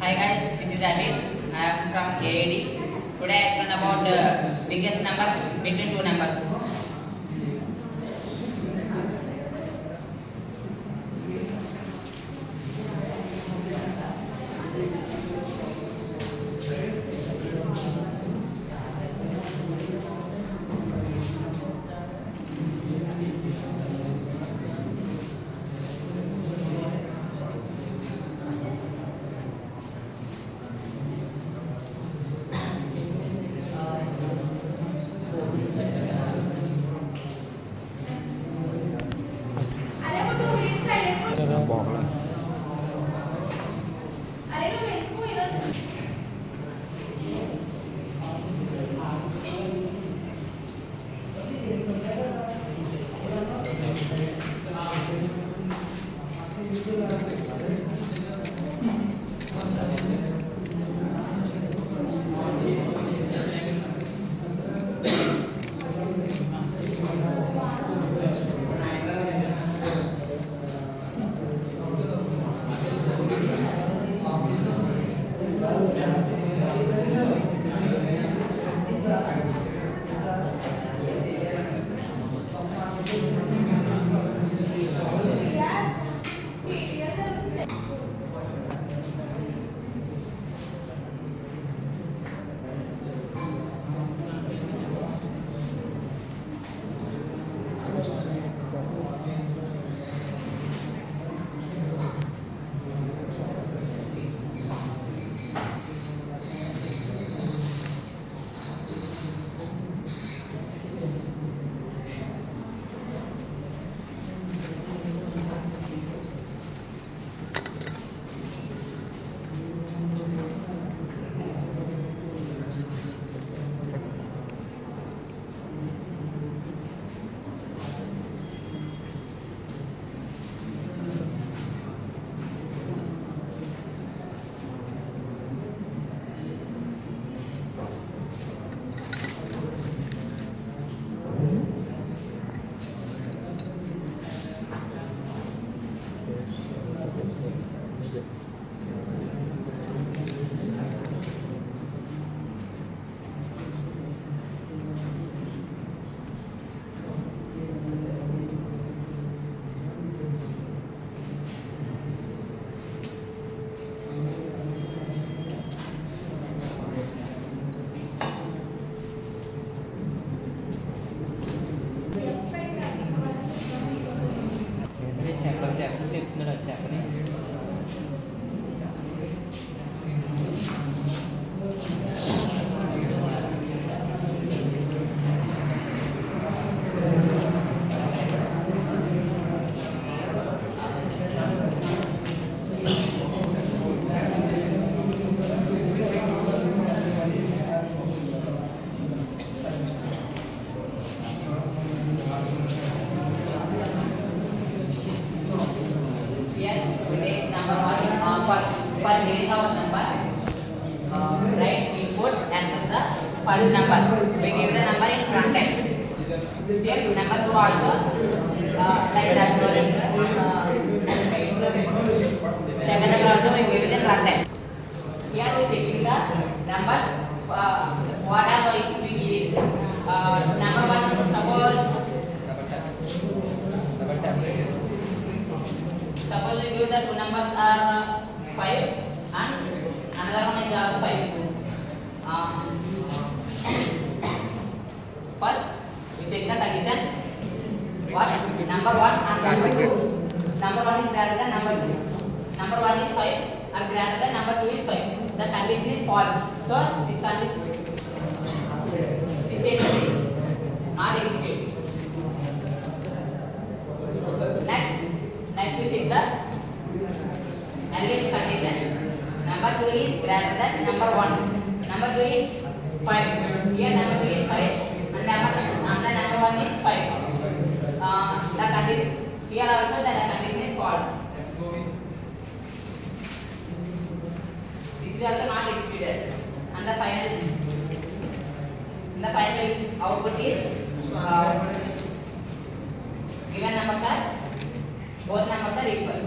Hi guys, this is Amit. I am from AAD. Today I explain about biggest number between two numbers. For giving our number, write input and the first number. We give the number in front end. Same number 2 also, like that following. Second number also we give it in front end. Here we checking the numbers. What are we giving? Number 1, suppose we give the two numbers are 5 and another one is also 5. First, we check the condition. What? Number 1 and number 2. Number 1 is greater than number 2. Number 1 is 5 and greater than number 2 is 5. The condition is false. So, this condition, this statement is not executed. Next we check the else condition. Number 2 is greater than number 1. Number 2 is 5. Here number 2 is 5 and number 1 is 5. The condition here also the condition is false. This is also not executed. And the final output is given numbers are both numbers are equal.